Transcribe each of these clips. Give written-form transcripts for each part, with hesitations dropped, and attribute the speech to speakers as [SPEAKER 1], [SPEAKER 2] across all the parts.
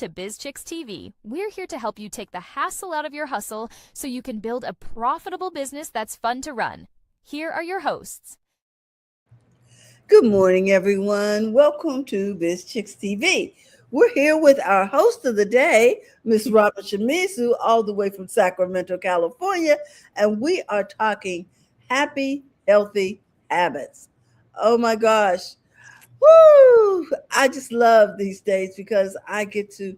[SPEAKER 1] to Biz Chicks TV. We're here to help you take the hassle out of your hustle so you can build a profitable business that's fun to run. Here are your hosts.
[SPEAKER 2] Good morning, everyone. Welcome to Biz Chicks TV. We're here with our host of the day, Miss Robert Shimizu, all the way from Sacramento, California, and we are talking happy, healthy habits. Oh my gosh. Woo! I just love these days because I get to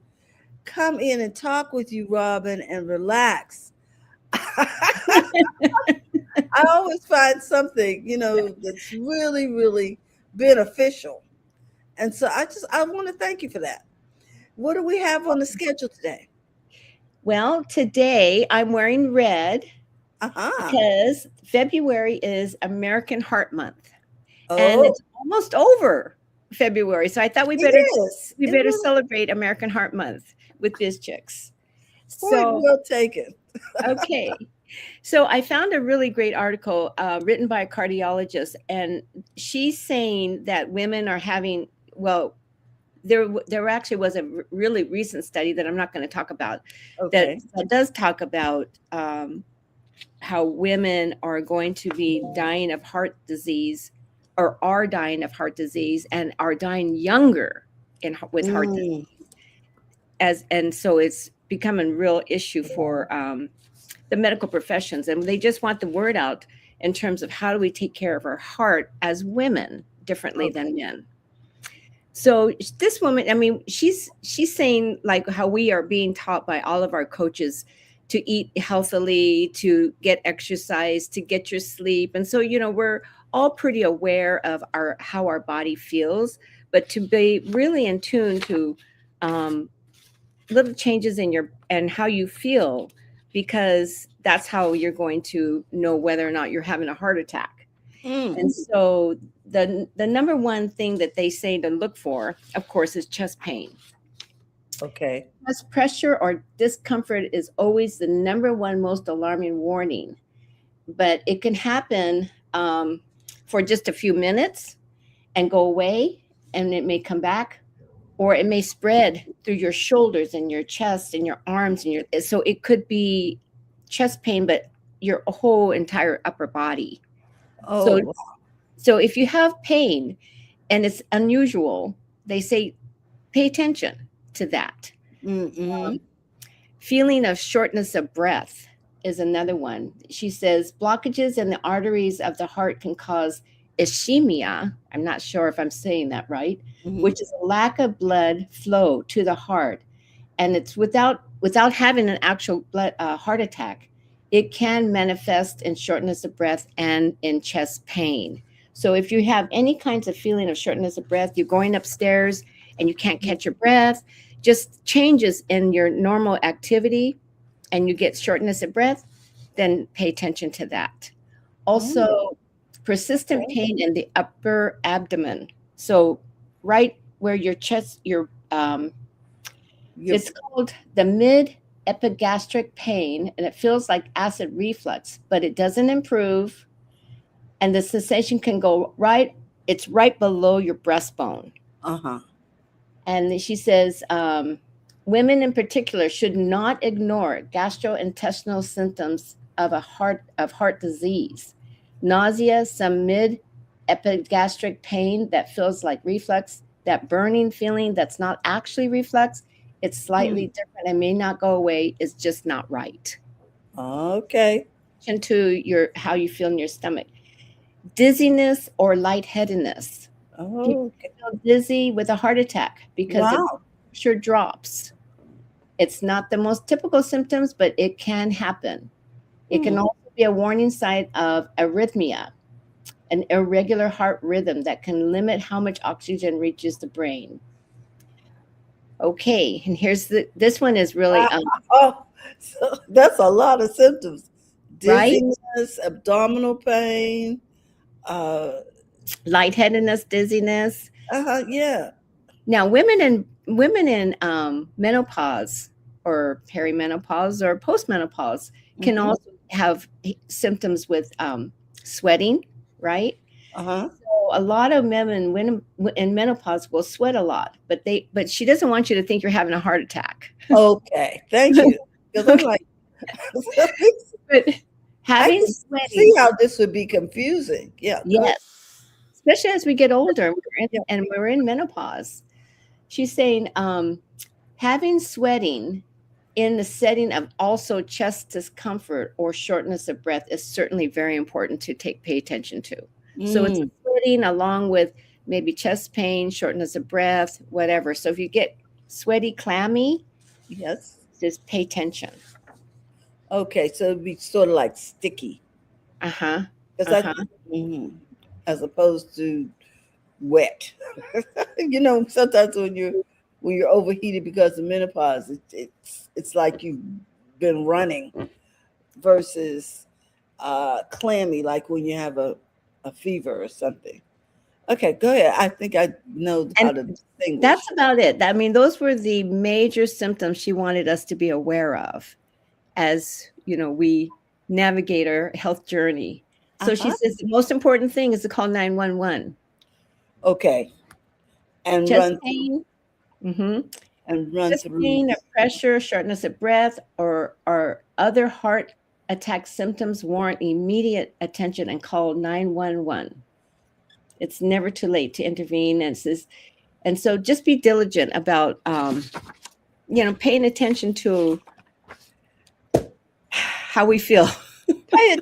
[SPEAKER 2] come in and talk with you, Robin, and relax. I always find something, that's really, really beneficial. And so I want to thank you for that. What do we have on the schedule today?
[SPEAKER 3] Well, today I'm wearing red
[SPEAKER 2] Uh-huh.
[SPEAKER 3] because February is American Heart Month. And
[SPEAKER 2] Oh,
[SPEAKER 3] it's almost over February. So I thought we
[SPEAKER 2] it
[SPEAKER 3] better
[SPEAKER 2] is.
[SPEAKER 3] we
[SPEAKER 2] It
[SPEAKER 3] better
[SPEAKER 2] really,
[SPEAKER 3] celebrate American Heart Month with Biz Chicks.
[SPEAKER 2] point
[SPEAKER 3] So,
[SPEAKER 2] well taken.
[SPEAKER 3] okay. So I found a really great article written by a cardiologist, and she's saying that women are having, well, there actually was a really recent study that I'm not going to talk about
[SPEAKER 2] Okay.
[SPEAKER 3] that does talk about how women are going to be dying of heart disease or are dying of heart disease and are dying younger with heart disease, and so it's becoming a real issue for the medical professions, and they just want the word out in terms of how do we take care of our heart as women differently than men. So this woman, I mean, she's saying like how we are being taught by all of our coaches to eat healthily, to get exercise, to get your sleep. And so, we're all pretty aware of how our body feels, but to be really in tune to little changes in and how you feel, because that's how you're going to know whether or not you're having a heart attack. And so the number one thing that they say to look for, of course, is chest pain.
[SPEAKER 2] Okay.
[SPEAKER 3] Chest pressure or discomfort is always the number one most alarming warning, but it can happen for just a few minutes and go away, and it may come back, or it may spread through your shoulders and your chest and your arms so it could be chest pain, but your whole entire upper body.
[SPEAKER 2] Oh,
[SPEAKER 3] So if you have pain and it's unusual, they say pay attention to that. Feeling of shortness of breath is another one. She says blockages in the arteries of the heart can cause ischemia. I'm not sure if I'm saying that right, which is a lack of blood flow to the heart. And it's without having an actual heart attack, it can manifest in shortness of breath and in chest pain. So if you have any kinds of feeling of shortness of breath, you're going upstairs and you can't catch your breath, just changes in your normal activity, and you get shortness of breath, then pay attention to that. Also, persistent pain in the upper abdomen. So right where your chest, it's called the mid-epigastric pain, and it feels like acid reflux, but it doesn't improve. And the sensation can go it's right below your breastbone. And she says, women in particular should not ignore gastrointestinal symptoms of heart disease. Nausea, some mid-epigastric pain that feels like reflux, that burning feeling that's not actually reflux. It's slightly different and may not go away. It's just not right.
[SPEAKER 2] Okay.
[SPEAKER 3] Into how you feel in your stomach. Dizziness or lightheadedness.
[SPEAKER 2] Oh, okay.
[SPEAKER 3] People feel dizzy with a heart attack because the pressure drops. It's not the most typical symptoms, but it can happen. It can also be a warning sign of arrhythmia, an irregular heart rhythm that can limit how much oxygen reaches the brain. Okay, and this one is really
[SPEAKER 2] so that's a lot of symptoms.
[SPEAKER 3] right?
[SPEAKER 2] Dizziness, abdominal pain,
[SPEAKER 3] Lightheadedness, dizziness.
[SPEAKER 2] Yeah.
[SPEAKER 3] Now, women in menopause or perimenopause or postmenopause can also have symptoms with sweating, right? So a lot of women when in menopause will sweat a lot, but she doesn't want you to think you're having a heart attack.
[SPEAKER 2] Okay, thank you. Because I'm like,
[SPEAKER 3] But
[SPEAKER 2] I
[SPEAKER 3] having
[SPEAKER 2] can
[SPEAKER 3] sweating,
[SPEAKER 2] see how this would be confusing. Yeah, go ahead.
[SPEAKER 3] yes, especially as we get older
[SPEAKER 2] Yeah.
[SPEAKER 3] and we're in menopause. She's saying having sweating in the setting of also chest discomfort or shortness of breath is certainly very important to pay attention to. So it's
[SPEAKER 2] Mm,
[SPEAKER 3] sweating along with maybe chest pain, shortness of breath, whatever. So if you get sweaty, clammy,
[SPEAKER 2] yes.
[SPEAKER 3] just pay attention.
[SPEAKER 2] Okay, so it'd be sort of like sticky.
[SPEAKER 3] Uh-huh.
[SPEAKER 2] Because
[SPEAKER 3] Uh-huh.
[SPEAKER 2] mhm, as opposed to wet. Sometimes when you're overheated because of menopause, it's like you've been running versus clammy, like when you have a fever or something. Okay, go ahead. I think I know how
[SPEAKER 3] And
[SPEAKER 2] to distinguish.
[SPEAKER 3] that's about it. I mean, those were the major symptoms she wanted us to be aware of as, we navigate our health journey. So she
[SPEAKER 2] Uh-huh.
[SPEAKER 3] says the most important thing is to call 911.
[SPEAKER 2] Okay, and
[SPEAKER 3] Chest
[SPEAKER 2] run
[SPEAKER 3] pain, mhm,
[SPEAKER 2] and run
[SPEAKER 3] chest
[SPEAKER 2] through.
[SPEAKER 3] pain or pressure, shortness of breath, or other heart attack symptoms warrant immediate attention and call 911. It's never too late to intervene. And so just be diligent about, paying attention to how we feel.
[SPEAKER 2] Pay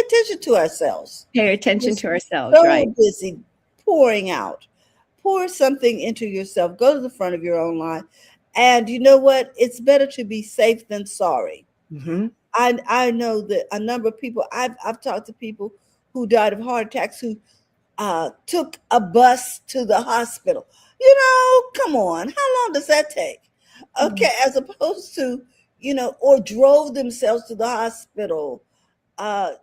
[SPEAKER 2] attention to ourselves.
[SPEAKER 3] Pay attention
[SPEAKER 2] Just
[SPEAKER 3] to ourselves,
[SPEAKER 2] so
[SPEAKER 3] right?
[SPEAKER 2] busy pouring out. Pour something into yourself. Go to the front of your own line. And you know what? It's better to be safe than sorry.
[SPEAKER 3] Hmm.
[SPEAKER 2] I know that a number of people, I've talked to people who died of heart attacks who took a bus to the hospital. Come on, how long does that take? Okay, as opposed to, or drove themselves to the hospital.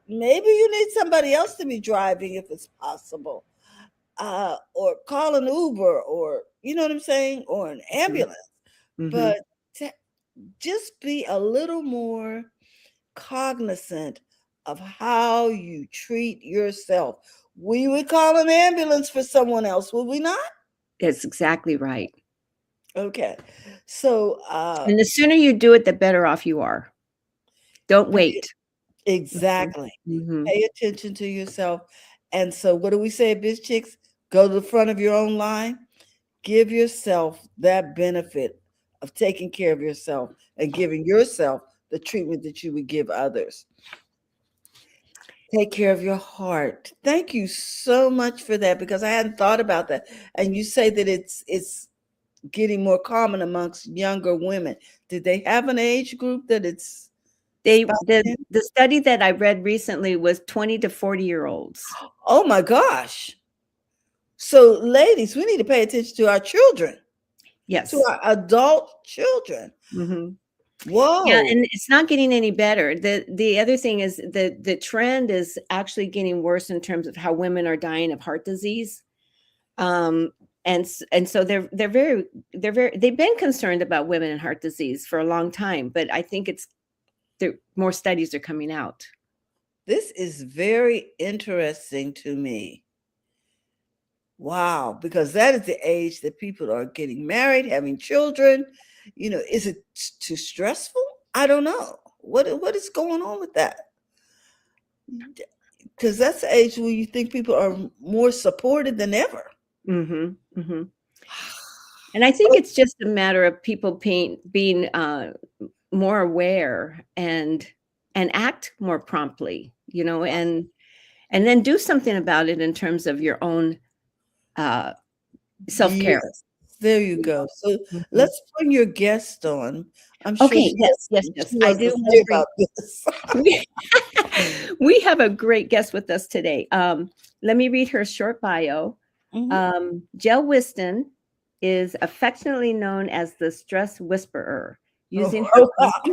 [SPEAKER 2] Maybe you need somebody else to be driving if it's possible, or call an Uber, or you know what I'm saying, or an ambulance.
[SPEAKER 3] Mm-hmm.
[SPEAKER 2] But just be a little more cognizant of how you treat yourself. We would call an ambulance for someone else, would we not?
[SPEAKER 3] That's exactly right.
[SPEAKER 2] Okay. So
[SPEAKER 3] And the sooner you do it, the better off you are. Don't wait.
[SPEAKER 2] exactly.
[SPEAKER 3] Mm-hmm.
[SPEAKER 2] Pay attention to yourself. And so what do we say, bitch chicks? Go to the front of your own line. Give yourself that benefit of taking care of yourself and giving yourself the treatment that you would give others. Take care of your heart. Thank you so much for that, because I hadn't thought about that. And you say that it's getting more common amongst younger women. Did they have an age group that it's
[SPEAKER 3] The study that I read recently was 20 to 40-year-olds.
[SPEAKER 2] Oh my gosh. So ladies, we need to pay attention to our children,
[SPEAKER 3] Yes.
[SPEAKER 2] to our adult children.
[SPEAKER 3] Mm-hmm.
[SPEAKER 2] Whoa.
[SPEAKER 3] Yeah, and it's not getting any better. The other thing is the trend is actually getting worse in terms of how women are dying of heart disease. And so they've been concerned about women and heart disease for a long time, but I think more studies are coming out.
[SPEAKER 2] This is very interesting to me. Wow, because that is the age that people are getting married, having children. Is it too stressful? I don't know. What is going on with that? Because that's the age where you think people are more supported than ever.
[SPEAKER 3] Mm-hmm, mm-hmm. And I think it's just a matter of people being more aware and act more promptly, and then do something about it in terms of your own self-care.
[SPEAKER 2] Yes, there you go. So
[SPEAKER 3] Mhm.
[SPEAKER 2] let's bring your guest on. I'm sure
[SPEAKER 3] Okay,
[SPEAKER 2] she
[SPEAKER 3] yes.
[SPEAKER 2] she
[SPEAKER 3] I
[SPEAKER 2] wants
[SPEAKER 3] do
[SPEAKER 2] to
[SPEAKER 3] want
[SPEAKER 2] say
[SPEAKER 3] to bring
[SPEAKER 2] about this.
[SPEAKER 3] we have a great guest with us today. Let me read her short bio.
[SPEAKER 2] Mhm.
[SPEAKER 3] Weston is affectionately known as the stress whisperer, using
[SPEAKER 2] Oh,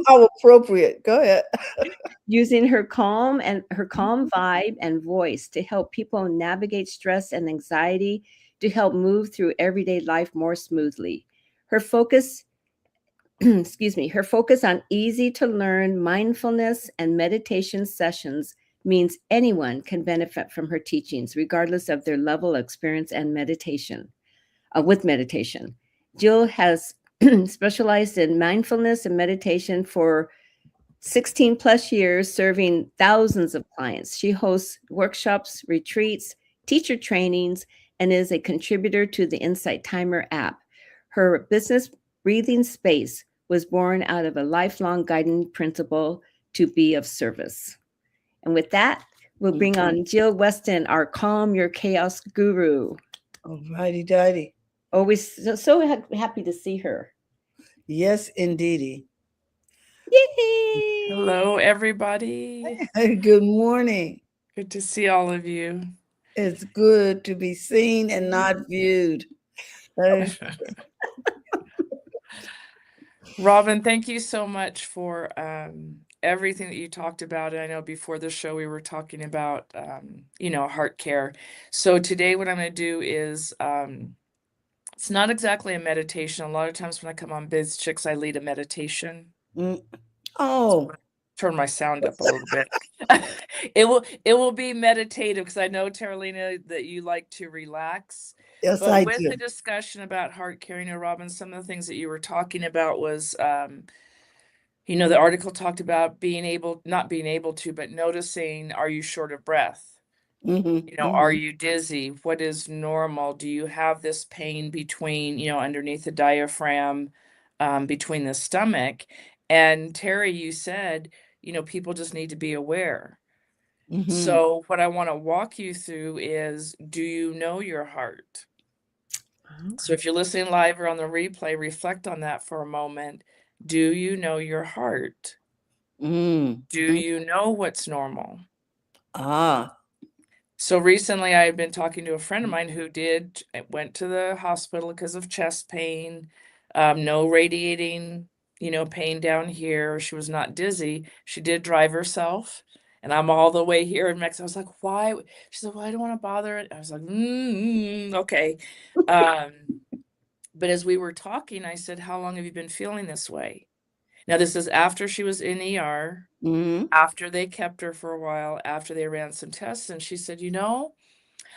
[SPEAKER 2] how appropriate. Go ahead.
[SPEAKER 3] her calm vibe and voice to help people navigate stress and anxiety, to help move through everyday life more smoothly. Her focus her focus on easy to learn mindfulness and meditation sessions means anyone can benefit from her teachings, regardless of their level of experience and meditation. With meditation, Jill has specialized in mindfulness and meditation for 16 plus years, serving thousands of clients. She hosts workshops, retreats, teacher trainings, and is a contributor to the Insight Timer app. Her business, Breathing Space, was born out of a lifelong guiding principle to be of service. And with that, we'll bring on Jill Weston, our Calm Your Chaos guru.
[SPEAKER 2] All righty, daddy.
[SPEAKER 3] Always so happy to see her.
[SPEAKER 2] Yes, indeedy.
[SPEAKER 3] Yay!
[SPEAKER 4] Hello, everybody.
[SPEAKER 2] Good morning.
[SPEAKER 4] Good to see all of you.
[SPEAKER 2] It's good to be seen and not viewed.
[SPEAKER 4] Robin, thank you so much for everything that you talked about. And I know before the show we were talking about, heart care. So today what I'm going to do is, it's not exactly a meditation. A lot of times when I come on Biz Chicks, I lead a meditation.
[SPEAKER 2] Oh.
[SPEAKER 4] Turn my sound up a little bit. It will be meditative because I know, Teralina, that you like to relax.
[SPEAKER 2] Yes,
[SPEAKER 4] but
[SPEAKER 2] I
[SPEAKER 4] with
[SPEAKER 2] do.
[SPEAKER 4] the discussion about heart care, Robin, some of the things that you were talking about was, the article talked about not being able to, but noticing, are you short of breath? Are you dizzy? What is normal? Do you have this pain between, underneath the diaphragm, between the stomach? And Terry, you said, people just need to be aware. So what I want to walk you through is, do you know your heart? So if you're listening live or on the replay, reflect on that for a moment. Do you know your heart? Do you know what's normal? So recently I had been talking to a friend of mine who went to the hospital because of chest pain, no radiating, pain down here. She was not dizzy. She did drive herself. And I'm all the way here in Mexico. I was like, why? She said, well, I don't want to bother it. I was like, okay. But as we were talking, I said, how long have you been feeling this way? Now, this is after she was in ER, after they kept her for a while, after they ran some tests. And she said, I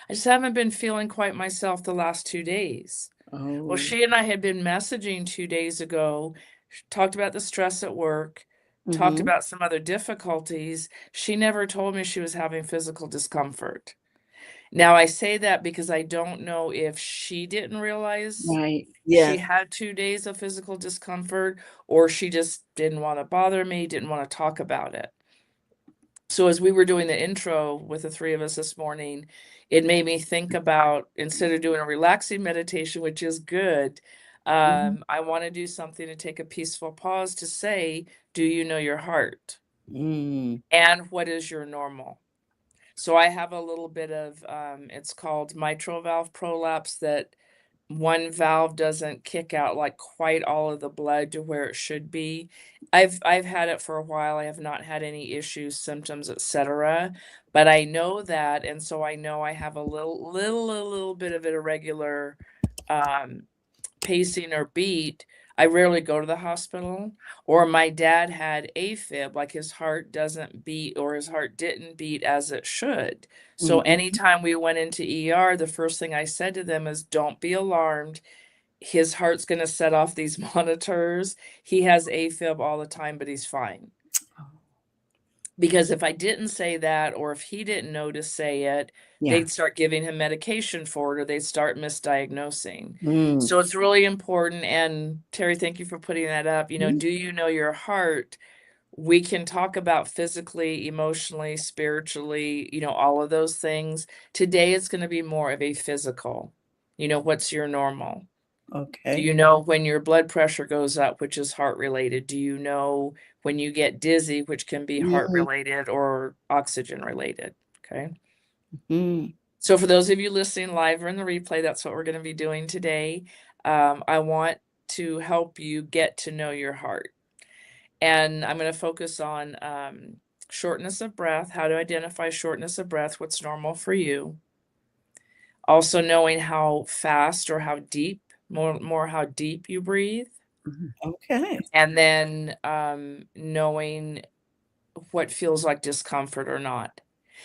[SPEAKER 4] just haven't been feeling quite myself the last 2 days. Well, she and I had been messaging 2 days ago, talked about the stress at work, talked about some other difficulties. She never told me she was having physical discomfort. Now, I say that because I don't know if she didn't realize she had 2 days of physical discomfort, or she just didn't want to bother me, didn't want to talk about it. So as we were doing the intro with the three of us this morning, it made me think about, instead of doing a relaxing meditation, which is good, I want to do something to take a peaceful pause to say, do you know your heart? And what is your normal? So I have a little bit of, it's called mitral valve prolapse, that one valve doesn't kick out like quite all of the blood to where it should be. I've had it for a while. I have not had any issues, symptoms, etc. But I know that, and so I know I have a little bit of an irregular pacing or beat. I rarely go to the hospital. Or my dad had AFib, like his heart doesn't beat, or his heart didn't beat as it should. So anytime we went into ER, the first thing I said to them is, don't be alarmed. His heart's going to set off these monitors. He has AFib all the time, but he's fine. Because if I didn't say that, or if he didn't know to say it, they'd start giving him medication for it, or they'd start misdiagnosing. So it's really important. And Terry, thank you for putting that up. Do you know your heart? We can talk about physically, emotionally, spiritually, all of those things. Today, it's going to be more of a physical. What's your normal?
[SPEAKER 2] Okay.
[SPEAKER 4] Do you know when your blood pressure goes up, which is heart related? Do you know when you get dizzy, which can be heart related or oxygen related? Okay. So for those of you listening live or in the replay, that's what we're going to be doing today. I want to help you get to know your heart. And I'm going to focus on shortness of breath, how to identify shortness of breath, what's normal for you. Also knowing how fast or how deep, more how deep you breathe.
[SPEAKER 2] Okay.
[SPEAKER 4] And then knowing what feels like discomfort or not.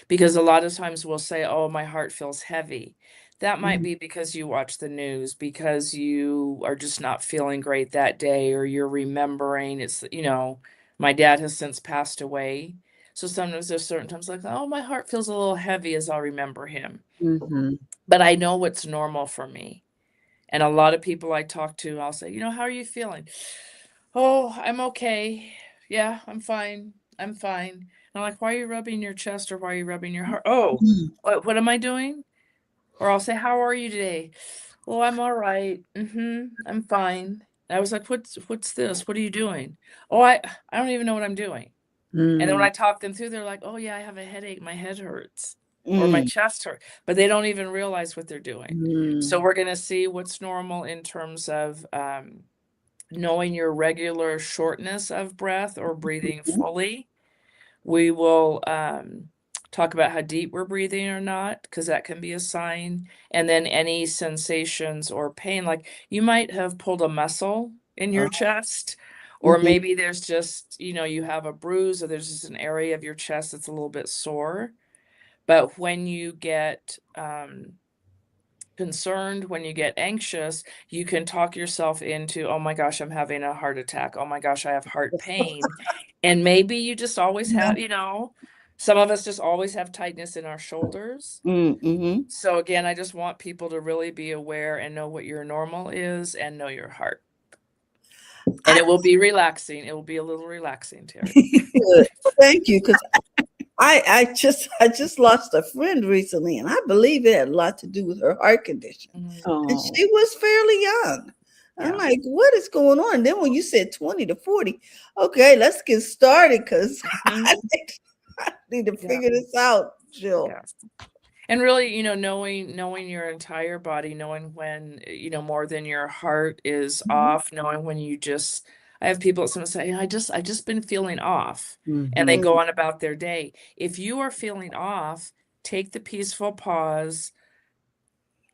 [SPEAKER 4] Because a lot of times we'll say, oh, my heart feels heavy. That might be because you watch the news, because you are just not feeling great that day, or you're remembering. It's, my dad has since passed away. So sometimes there's certain times like, oh, my heart feels a little heavy as I'll remember him. But I know what's normal for me. And a lot of people I talk to, I'll say, how are you feeling? Oh, I'm okay. Yeah, I'm fine. I'm fine. And I'm like, why are you rubbing your chest, or why are you rubbing your heart? Oh, what am I doing? Or I'll say, how are you today? Oh, I'm all right. I'm fine. And I was like, what's this? What are you doing? Oh, I don't even know what I'm doing. And then when I talk them through, they're like, oh yeah, I have a headache. My head hurts, or my chest hurts, but they don't even realize what they're doing. So we're going to see what's normal in terms of knowing your regular shortness of breath or breathing fully. We will talk about how deep we're breathing or not, because that can be a sign. And then any sensations or pain, like you might have pulled a muscle in your chest, or maybe there's just, you have a bruise, or there's just an area of your chest that's a little bit sore. But when you get concerned, when you get anxious, you can talk yourself into, oh my gosh, I'm having a heart attack. Oh my gosh, I have heart pain. And maybe you just always have, some of us just always have tightness in our shoulders. So again, I just want people to really be aware and know what your normal is, and know your heart. And it will be relaxing. It will be a little relaxing, Terry.
[SPEAKER 2] Good. Thank you. Because I just lost a friend recently, and I believe it had a lot to do with her heart condition. And she was fairly young. I'm like, what is going on? And then when you said 20 to 40, okay, let's get started, because I need to figure this out, Jill.
[SPEAKER 4] And really, knowing your entire body, knowing when, more than your heart is off, knowing when I have people that sometimes say, I just been feeling off, and they go on about their day. If you are feeling off, take the peaceful pause.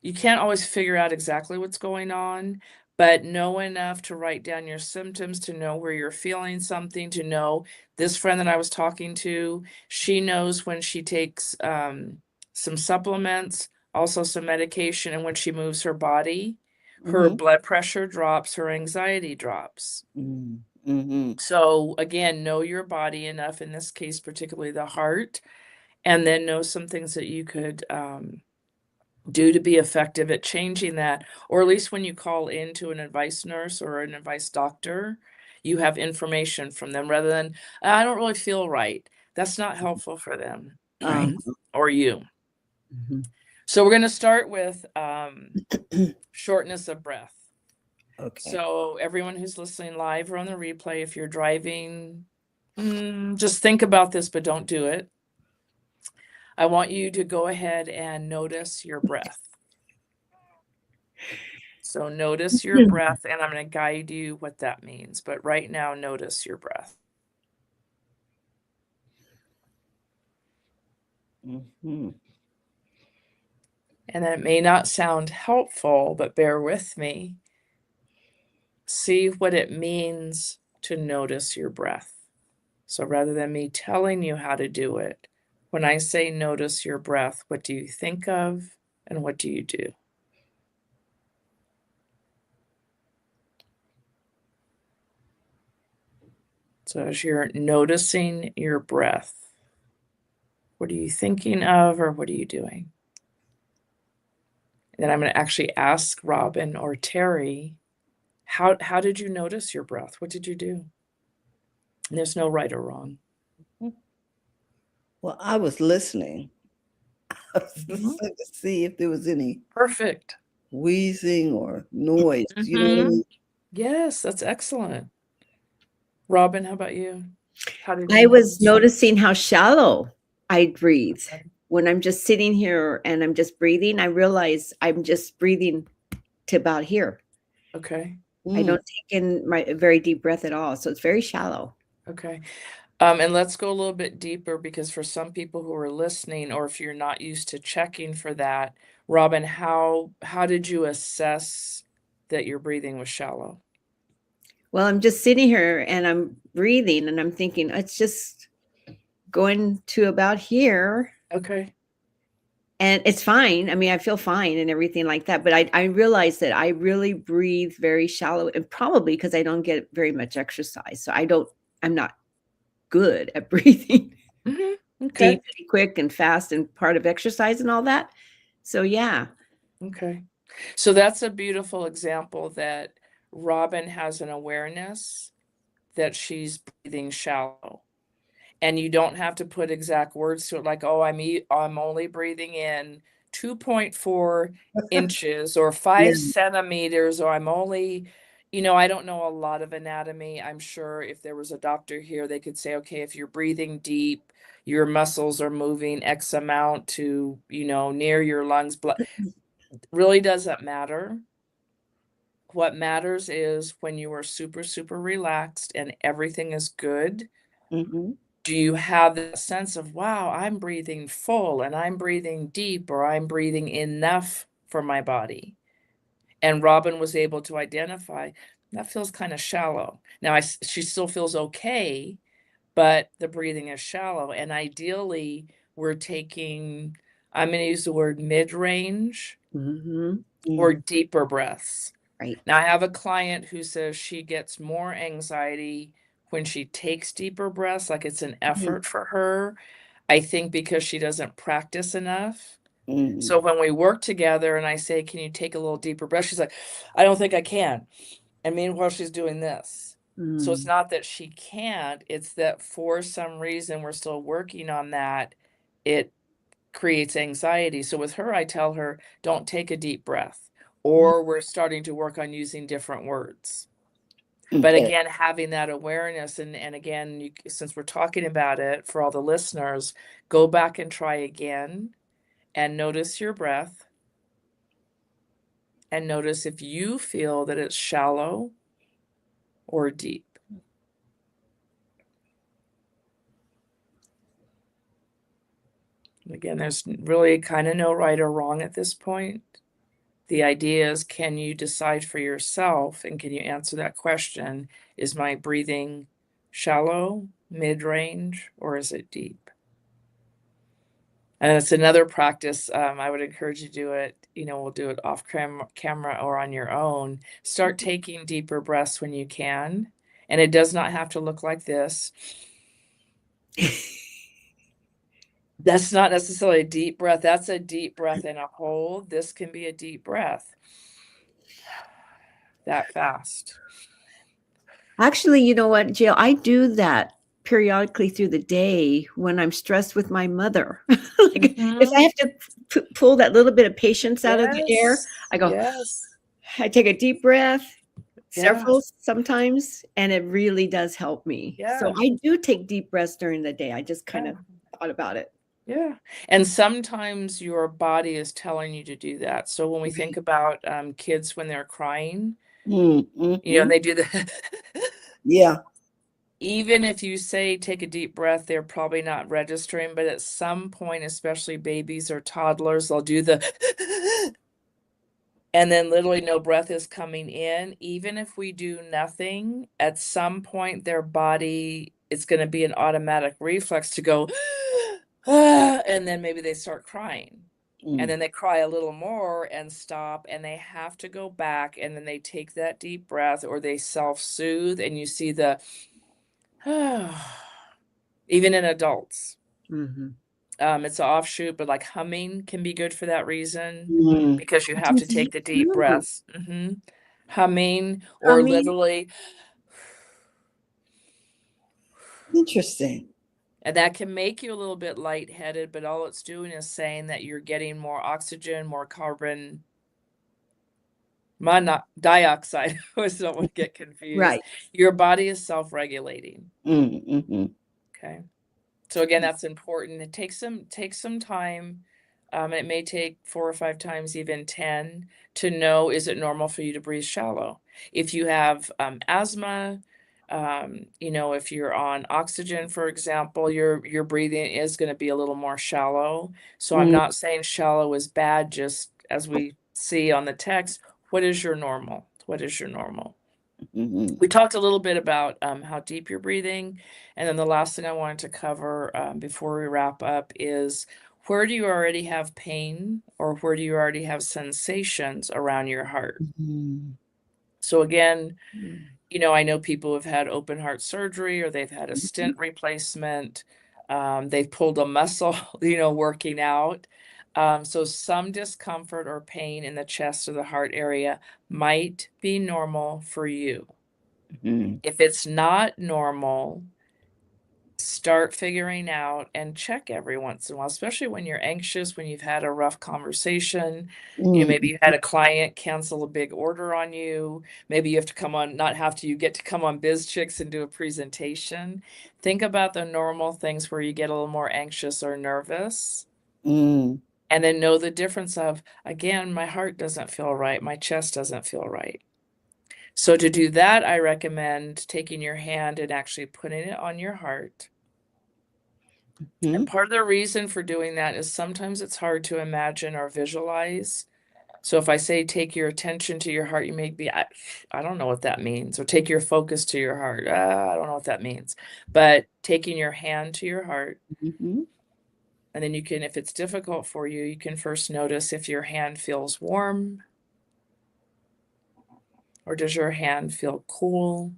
[SPEAKER 4] You can't always figure out exactly what's going on, but know enough to write down your symptoms, to know where you're feeling something, to know this friend that I was talking to, she knows when she takes some supplements, also some medication, and when she moves her body, her blood pressure drops, her anxiety drops. So again, know your body enough, in this case, particularly the heart, and then know some things that you could do to be effective at changing that. Or at least when you call into an advice nurse or an advice doctor, you have information from them, rather than, I don't really feel right. That's not helpful for them, right? Or you. So we're going to start with shortness of breath.
[SPEAKER 2] Okay.
[SPEAKER 4] So everyone who's listening live or on the replay, if you're driving, just think about this, but don't do it. I want you to go ahead and notice your breath. So notice your breath, and I'm going to guide you what that means. But right now, notice your breath. And that may not sound helpful, but bear with me. See what it means to notice your breath. So rather than me telling you how to do it, when I say notice your breath, what do you think of, and what do you do? So as you're noticing your breath, what are you thinking of, or what are you doing? And then I'm going to actually ask Robin or Terry, how did you notice your breath? What did you do? And there's no right or wrong.
[SPEAKER 2] Well, I was listening. I was listening to see if there was any
[SPEAKER 4] Perfect
[SPEAKER 2] wheezing or noise. You know what I mean?
[SPEAKER 4] Yes, that's excellent. Robin, how about you? How did
[SPEAKER 3] I
[SPEAKER 4] you
[SPEAKER 3] was
[SPEAKER 4] notice?
[SPEAKER 3] noticing how shallow I breathe. When I'm just sitting here and I'm just breathing, I realize I'm just breathing to about here.
[SPEAKER 4] Okay.
[SPEAKER 3] I don't take in my very deep breath at all. So it's very shallow.
[SPEAKER 4] Okay. And let's go a little bit deeper, because for some people who are listening, or if you're not used to checking for that, Robin, how did you assess that your breathing was shallow?
[SPEAKER 3] Well, I'm just sitting here and I'm breathing and I'm thinking, it's just going to about here.
[SPEAKER 4] Okay.
[SPEAKER 3] And it's fine. I mean, I feel fine and everything like that. But I realize that I really breathe very shallow, and probably because I don't get very much exercise. So I'm not good at breathing
[SPEAKER 4] Okay.
[SPEAKER 3] deep and quick and fast and part of exercise and all that. So yeah.
[SPEAKER 4] Okay. So that's a beautiful example that Robin has an awareness that she's breathing shallow. And you don't have to put exact words to it like, oh, I'm only breathing in 2.4 inches or 5 centimeters, or I'm only, I don't know a lot of anatomy. I'm sure if there was a doctor here, they could say, okay, if you're breathing deep, your muscles are moving X amount to, near your lungs. Really doesn't matter. What matters is when you are super, super relaxed and everything is good. Do you have that sense of, wow, I'm breathing full and I'm breathing deep, or I'm breathing enough for my body? And Robin was able to identify that feels kind of shallow. Now, she still feels okay, but the breathing is shallow. And ideally, we're taking, I'm going to use the word mid-range or deeper breaths.
[SPEAKER 3] Right.
[SPEAKER 4] Now, I have a client who says she gets more anxiety when she takes deeper breaths, like it's an effort for her. I think because she doesn't practice enough. So when we work together and I say, can you take a little deeper breath? She's like, I don't think I can. And meanwhile, she's doing this. So it's not that she can't, it's that for some reason we're still working on that. It creates anxiety. So with her, I tell her, don't take a deep breath, or we're starting to work on using different words. But again, having that awareness, and again, since we're talking about it for all the listeners, go back and try again and notice your breath and notice if you feel that it's shallow or deep. Again, there's really kind of no right or wrong at this point. The idea is, can you decide for yourself and can you answer that question? Is my breathing shallow, mid-range, or is it deep? And it's another practice. I would encourage you to do it. We'll do it off camera or on your own. Start taking deeper breaths when you can. And it does not have to look like this. That's not necessarily a deep breath. That's a deep breath and a hold. This can be a deep breath. That fast.
[SPEAKER 3] Actually, you know what, Jill? I do that periodically through the day when I'm stressed with my mother. If I have to pull that little bit of patience out of the air, I go, I take a deep breath, several sometimes, and it really does help me. So I do take deep breaths during the day. I just kind of thought about it.
[SPEAKER 4] Yeah. And sometimes your body is telling you to do that. So when we think about kids when they're crying, they do the even if you say take a deep breath, they're probably not registering, but at some point, especially babies or toddlers, they'll do the and then literally no breath is coming in. Even if we do nothing, at some point their body, it's going to be an automatic reflex to go and then maybe they start crying. And then they cry a little more and stop, and they have to go back, and then they take that deep breath or they self-soothe, and you see the even in adults. It's an offshoot, but like humming can be good for that reason because you have to take the deep breaths. Humming or literally.
[SPEAKER 2] Interesting.
[SPEAKER 4] And that can make you a little bit lightheaded, but all it's doing is saying that you're getting more oxygen, more carbon dioxide. I always don't want to get confused.
[SPEAKER 3] Right.
[SPEAKER 4] Your body is self-regulating. Okay. So again, that's important. It takes some time. It may take 4 or 5 times, even 10, to know, is it normal for you to breathe shallow? If you have asthma, if you're on oxygen, for example, your breathing is going to be a little more shallow. So I'm not saying shallow is bad, just as we see on the text, what is your normal? What is your normal? We talked a little bit about how deep you're breathing. And then the last thing I wanted to cover before we wrap up is where do you already have pain or where do you already have sensations around your heart? So again, I know people who have had open heart surgery or they've had a stent replacement. They've pulled a muscle, working out. So some discomfort or pain in the chest or the heart area might be normal for you. If it's not normal, start figuring out and check every once in a while, especially when you're anxious, when you've had a rough conversation. Maybe you had a client cancel a big order on you. Maybe you have to come on, not have to, you get to come on Biz Chicks and do a presentation. Think about the normal things where you get a little more anxious or nervous. And then know the difference of, again, my heart doesn't feel right. My chest doesn't feel right. So to do that, I recommend taking your hand and actually putting it on your heart. And part of the reason for doing that is sometimes it's hard to imagine or visualize. So if I say take your attention to your heart, you may be, I don't know what that means. Or take your focus to your heart. I don't know what that means. But taking your hand to your heart. And then you can, if it's difficult for you, you can first notice if your hand feels warm. Or does your hand feel cool?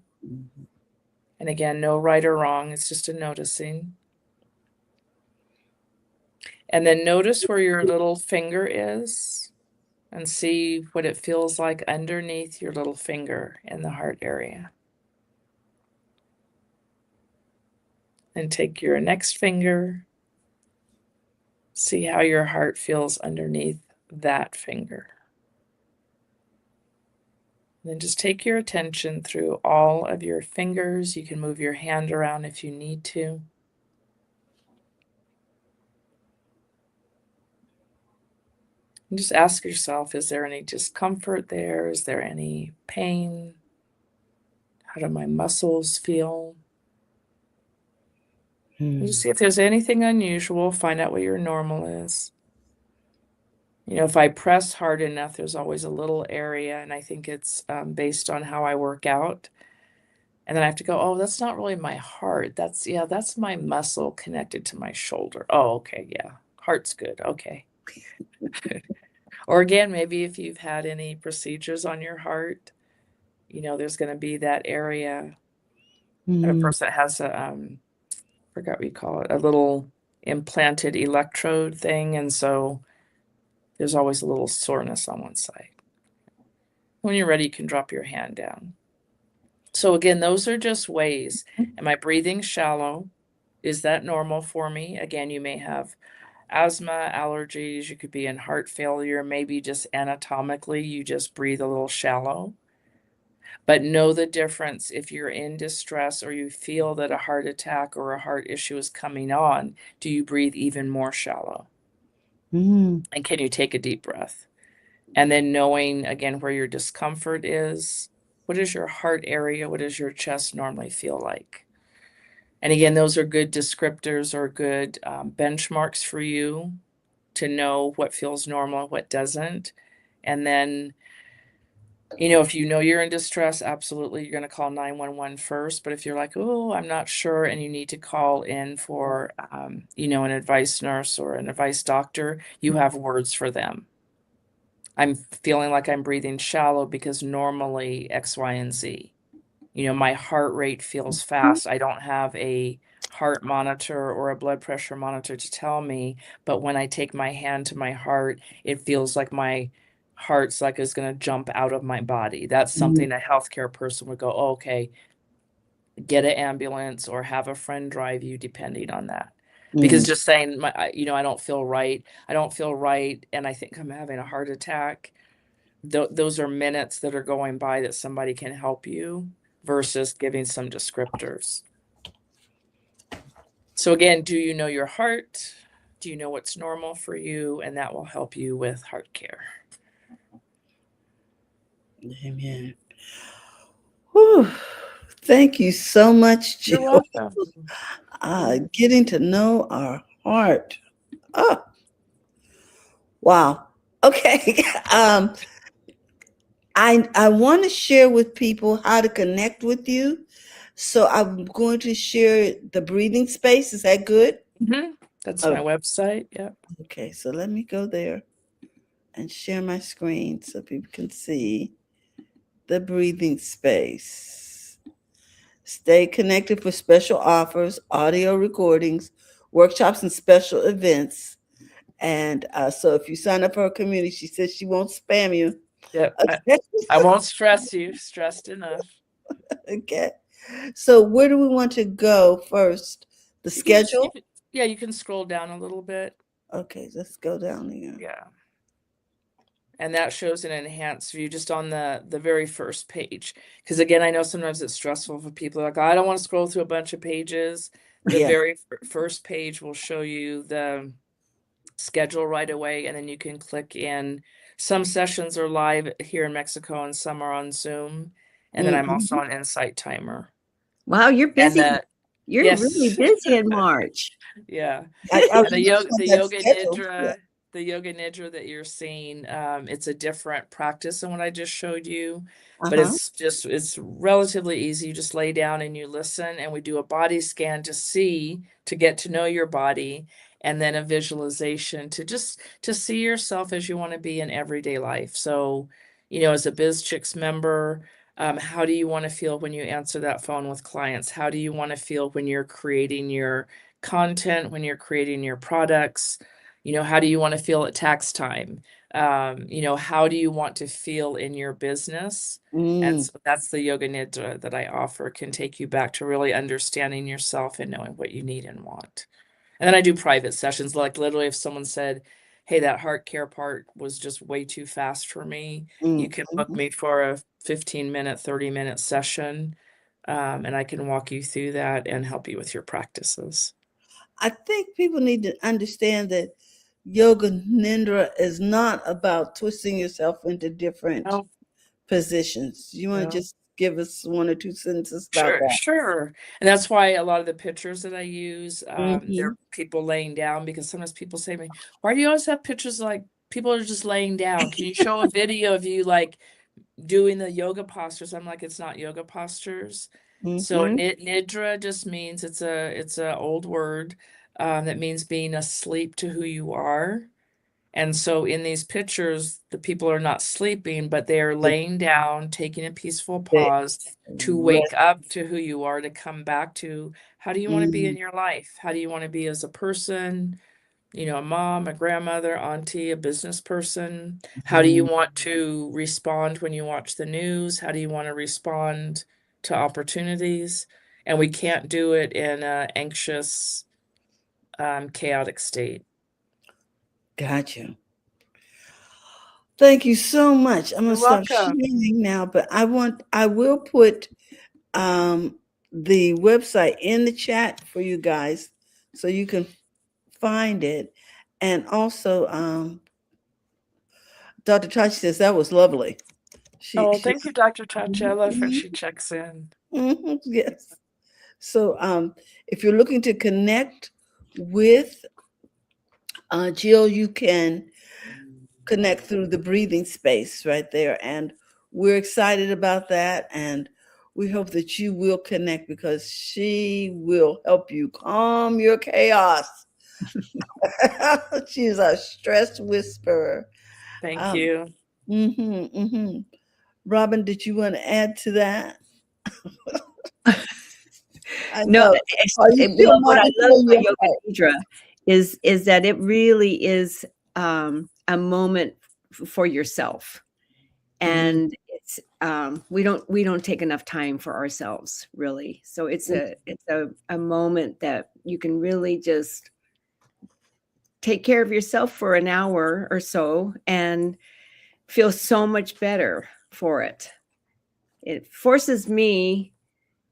[SPEAKER 4] And again, no right or wrong. It's just a noticing. And then notice where your little finger is and see what it feels like underneath your little finger in the heart area. And take your next finger. See how your heart feels underneath that finger. Then just take your attention through all of your fingers. You can move your hand around if you need to. And just ask yourself, is there any discomfort there? Is there any pain? How do my muscles feel? And just see if there's anything unusual. Find out what your normal is. If I press hard enough, there's always a little area, and I think it's based on how I work out. And then I have to go, oh, that's not really my heart. That's my muscle connected to my shoulder. Oh, okay, yeah, heart's good, okay. Or again, maybe if you've had any procedures on your heart, there's going to be that area. And a person has a, forgot what you call it, a little implanted electrode thing, and so there's always a little soreness on one side. When you're ready, you can drop your hand down. So again, those are just ways. Am I breathing shallow? Is that normal for me? Again, you may have asthma, allergies, you could be in heart failure, maybe just anatomically, you just breathe a little shallow. But know the difference if you're in distress or you feel that a heart attack or a heart issue is coming on, do you breathe even more shallow? And can you take a deep breath? And then knowing, again, where your discomfort is, what is your heart area? What does your chest normally feel like? And again, those are good descriptors or good benchmarks for you to know what feels normal and what doesn't. And then, if you know you're in distress, absolutely, you're going to call 911 first. But if you're like, oh, I'm not sure, and you need to call in for, an advice nurse or an advice doctor, you have words for them. I'm feeling like I'm breathing shallow because normally X, Y, and Z. My heart rate feels fast. I don't have a heart monitor or a blood pressure monitor to tell me, but when I take my hand to my heart, it feels like my heart's like is going to jump out of my body. That's something a healthcare person would go, oh, okay, get an ambulance or have a friend drive you, depending on that. Because just saying, I don't feel right. I don't feel right, and I think I'm having a heart attack. Those are minutes that are going by that somebody can help you versus giving some descriptors. So again, do you know your heart? Do you know what's normal for you? And that will help you with heart care.
[SPEAKER 2] Amen. Whew. Thank you so much, Jill.
[SPEAKER 4] You're welcome.
[SPEAKER 2] Getting to know our heart. Oh, wow. Okay. I want to share with people how to connect with you. So I'm going to share the breathing space. Is that good?
[SPEAKER 4] That's my website. Yeah.
[SPEAKER 2] Okay, so let me go there and share my screen so people can see the breathing space. Stay connected for special offers, audio recordings, workshops, and special events. And so if you sign up for her community, she says she won't spam you.
[SPEAKER 4] Yep. I won't stress you. Stressed enough.
[SPEAKER 2] Okay. So where do we want to go first? The schedule?
[SPEAKER 4] Yeah, you can scroll down a little bit.
[SPEAKER 2] Okay, let's go down here.
[SPEAKER 4] Yeah. And that shows an enhanced view just on the very first page. Because again, I know sometimes it's stressful for people like, I don't want to scroll through a bunch of pages. The very first page will show you the schedule right away, and then you can click in. Some sessions are live here in Mexico and some are on Zoom. And then I'm also on Insight Timer.
[SPEAKER 3] Wow, you're busy. You're really busy in March.
[SPEAKER 4] Yeah. And the yoga nidra. The yoga nidra that you're seeing, it's a different practice than what I just showed you, but it's relatively easy. You just lay down and you listen, and we do a body scan to get to know your body, and then a visualization to see yourself as you want to be in everyday life. So, as a BizChicks member, how do you want to feel when you answer that phone with clients? How do you want to feel when you're creating your content, when you're creating your products? How do you want to feel at tax time? How do you want to feel in your business? And so that's the yoga nidra that I offer, can take you back to really understanding yourself and knowing what you need and want. And then I do private sessions, like literally if someone said, hey, that heart care part was just way too fast for me, you can book me for a 15-minute, 30-minute session, and I can walk you through that and help you with your practices.
[SPEAKER 2] I think people need to understand that yoga nidra is not about twisting yourself into different positions. You want to just give us one or two sentences about that?
[SPEAKER 4] Sure. And that's why a lot of the pictures that I use, they're people laying down, because sometimes people say to me, why do you always have pictures like people are just laying down? Can you show a video of you like doing the yoga postures? I'm like, it's not yoga postures. So nidra just means it's a old word that means being asleep to who you are. And so in these pictures, the people are not sleeping, but they are laying down, taking a peaceful pause to wake up to who you are, to come back to how do you want to be in your life? How do you want to be as a person? A mom, a grandmother, auntie, a business person. How do you want to respond when you watch the news? How do you want to respond to opportunities? And we can't do it in an anxious, chaotic state.
[SPEAKER 2] Gotcha. Thank you so much. I'm going to stop
[SPEAKER 4] welcome.
[SPEAKER 2] sharing now, but I will put the website in the chat for you guys so you can find it. And also, Dr. Tachi says that was lovely.
[SPEAKER 4] Thank you, Dr. Tachi. I love when she checks in.
[SPEAKER 2] Yes. So if you're looking to connect with Jill, you can connect through the breathing space right there. And we're excited about that. And we hope that you will connect, because she will help you calm your chaos. She's a stress whisperer.
[SPEAKER 4] Thank you.
[SPEAKER 2] Robin, did you want to add to that?
[SPEAKER 3] No, what I love about yoga nidra is that it really is a moment for yourself, and it's we don't take enough time for ourselves, really. So it's a moment that you can really just take care of yourself for an hour or so and feel so much better for it. It forces me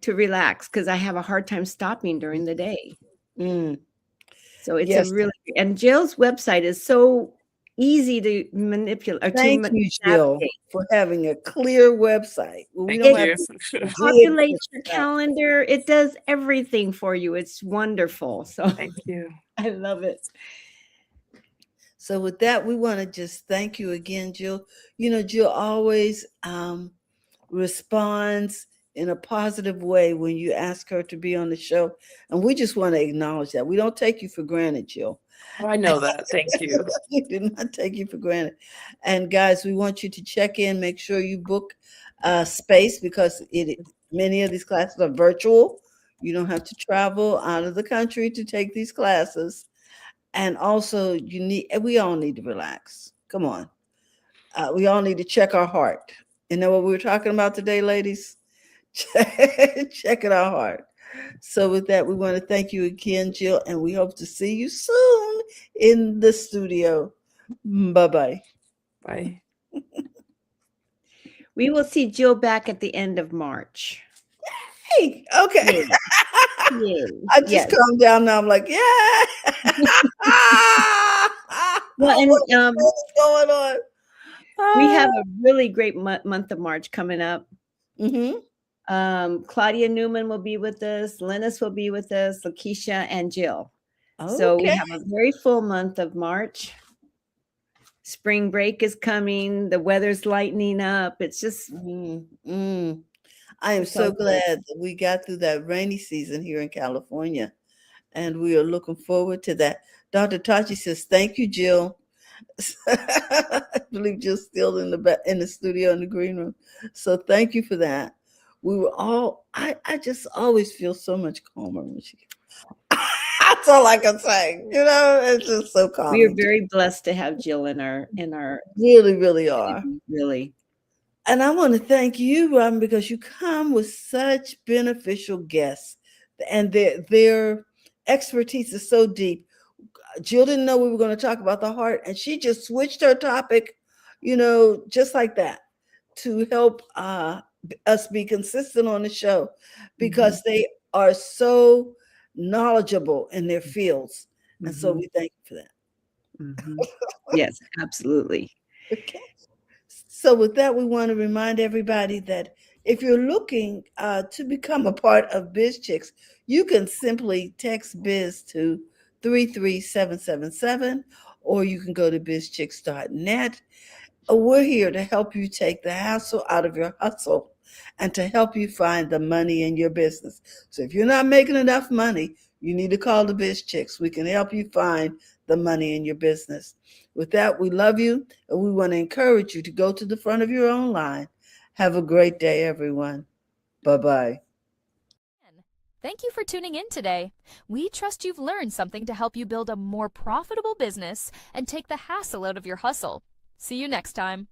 [SPEAKER 3] to relax, because I have a hard time stopping during the day. So it's a really, and Jill's website is so easy to manipulate.
[SPEAKER 2] Thank you, Jill, for having a clear website.
[SPEAKER 3] We don't have to populate your calendar. It does everything for you. It's wonderful. So
[SPEAKER 4] thank you.
[SPEAKER 3] I love it.
[SPEAKER 2] So with that, we want to just thank you again, Jill. Jill always responds in a positive way when you ask her to be on the show. And we just want to acknowledge that. We don't take you for granted, Jill.
[SPEAKER 4] Oh, I know that. Thank you.
[SPEAKER 2] We do not take you for granted. And guys, we want you to check in, make sure you book space, because many of these classes are virtual. You don't have to travel out of the country to take these classes. And also we all need to relax. Come on. We all need to check our heart. You know what we were talking about today, ladies? Checking our heart. So with that, we want to thank you again, Jill, and we hope to see you soon in the studio. Bye-bye.
[SPEAKER 4] Bye.
[SPEAKER 3] We will see Jill back at the end of March.
[SPEAKER 2] Hey, okay.
[SPEAKER 3] Yay.
[SPEAKER 2] I just calmed down now. I'm like, yeah.
[SPEAKER 3] Well, and
[SPEAKER 2] what's going on?
[SPEAKER 3] We have a really great month of March coming up. Claudia Newman will be with us. Linus will be with us. Lakeisha and Jill. Okay. So we have a very full month of March. Spring break is coming. The weather's lightening up. It's just.
[SPEAKER 2] I am so glad that we got through that rainy season here in California, and we are looking forward to that. Dr. Tachi says, "Thank you, Jill." I believe Jill's still in the studio in the green room. So thank you for that. We were all. I just always feel so much calmer when she. That's all I can say. You know, it's just so calming.
[SPEAKER 3] We are very blessed to have Jill in our.
[SPEAKER 2] Really are.
[SPEAKER 3] Really.
[SPEAKER 2] And I want to thank you, Robin, because you come with such beneficial guests, and their expertise is so deep. Jill didn't know we were going to talk about the heart, and she just switched her topic, you know, just like that, to help us be consistent on the show, because they are so knowledgeable in their fields. And so we thank you for that.
[SPEAKER 3] Yes, absolutely.
[SPEAKER 2] Okay. So with that, we want to remind everybody that if you're looking to become a part of Biz Chicks, you can simply text Biz to 33777, or you can go to bizchicks.net. We're here to help you take the hassle out of your hustle and to help you find the money in your business. So if you're not making enough money, you need to call the Biz Chicks. We can help you find the money in your business. With that, we love you, and we want to encourage you to go to the front of your own line. Have a great day, everyone. Bye-bye.
[SPEAKER 1] Thank you for tuning in today. We trust you've learned something to help you build a more profitable business and take the hassle out of your hustle. See you next time.